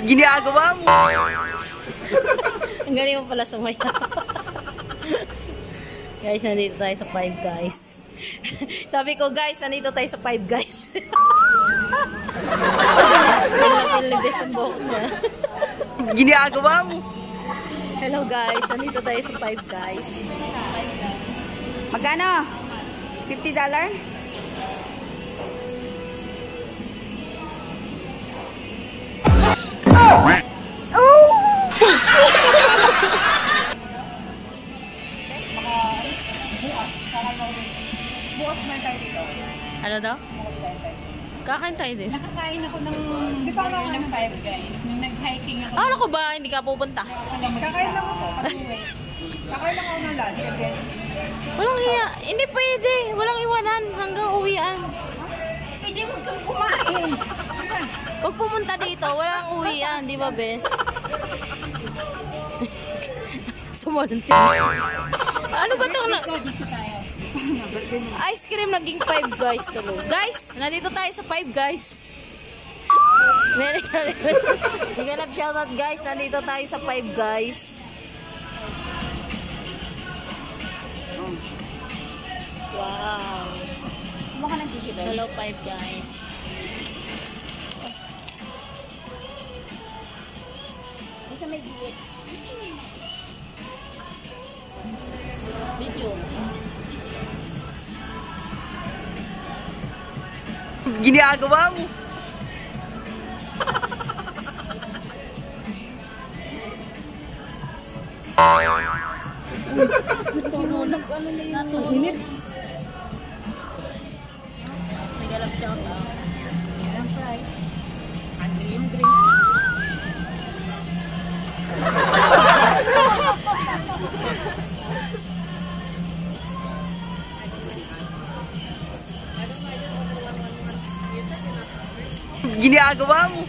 Ginagawa mo. Ang galing mo pala sumaya. Guys, nandito tayo sa Five Guys. Sabi ko, guys, nandito tayo sa Five Guys. Pinilibis ang buhok mo. Ginagawa mo. Hello guys, nandito tayo sa Five Guys. Magkano? $50? Bukas na tayo dito. Ano daw? Kakain tayo din. Nakakain ako ng burger ng Five Guys. Nung nag-hiking ako. Ano ko ba? Hindi ka pupunta? Kakain lang ako. Kakain lang ako ng lunch. Walang hiya. Hindi pwede. Walang iwanan hanggang uwian. Hindi mo kang kumain. Pag pumunta dito, walang uwian. Di ba, bes? Sumunod. Ano ba itong ice cream naging Five Guys tuloy. Guys, nandito tayo sa Five Guys. Higanap shoutout guys, nandito tayo sa Five Guys. Wow. Mukha ng tissue ba? Hello Five Guys. Basta may gigit. Video. Ginagawa mo. Natulog. Natulog. Nagalap siya ako. Ang fry. Ano yung drink? Ginagawa mo.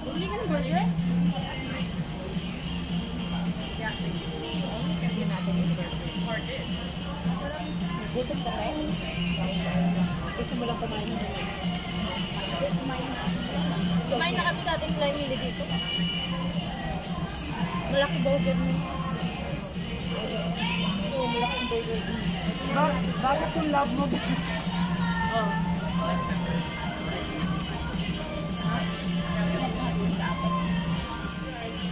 Bumili ka ng burger? Gutom ka tayo? Gusto mo lang kumain na rin. Kumain na kami dati yung Fly Mili dito. Malaki burger mo. Oo, malaking burger mo. Bakit yung love mo? Oh.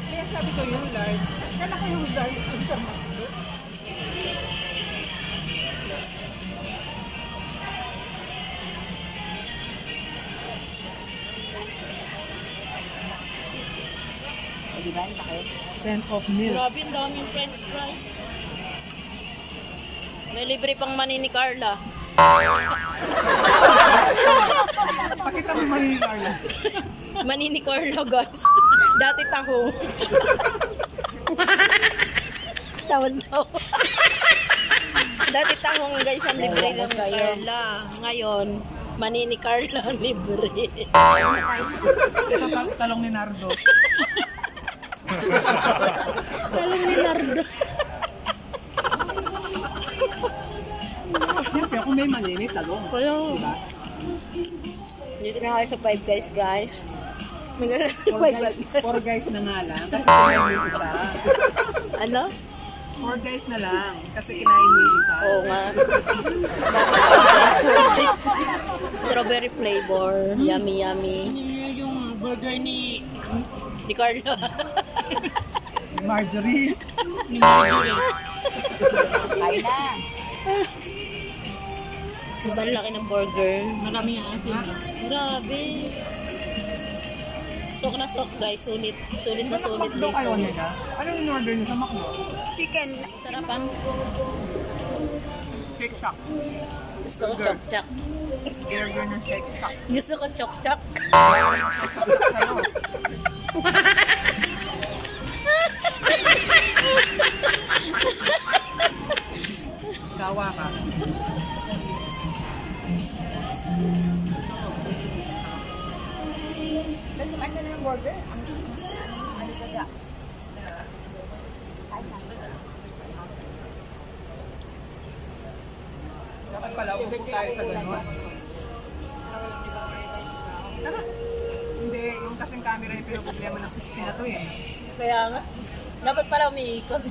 Kaya sabi ko yung large. Kala ko yung large yung sa McDo. Diba? Scent of milk. Grabe, ang daming french fries. May libre pang mani ni Carla. Pakita mo mali yung Carla. Mani ni Carla, guys. Dati tahong. Tawan-tawa. Dati tahong, guys, ang libre lang ni Carla. Ngayon, mani ni Carla ang libre. Ito talong ni Nardo. Talong ni Nardo. Siyempre, kung may mali, talong. Kaya, Diba? dito na kayo sa Five Guys, guys. Four guys na nga lang. Kasi kinain mo yung isa. Ano? 4 guys na lang. Kasi kinain mo yung isa. Oo nga. Strawberry flavor. Yummy, yummy. Yung burger ni Carla. Marjorie. Kain na. Diba ang laki ng burger? Marami ang asin. Grabe. Sok na sok guys. Sulit. Sulit na sulit Daw kayo dito. nila. Anong in-order niyo sa McDo? Chicken. Sarapan. Shake Shack. Gusto ko chok-chok. Burger ng Shake Shack. Gusto ko chok-chok. Sa'yo. Sawa ka. order. Dapat pala upo tayo sa gano'n. Hindi, yung kasing camera yung pinoproblema ng Christina to eh. Kaya nga. Dapat para umiikot.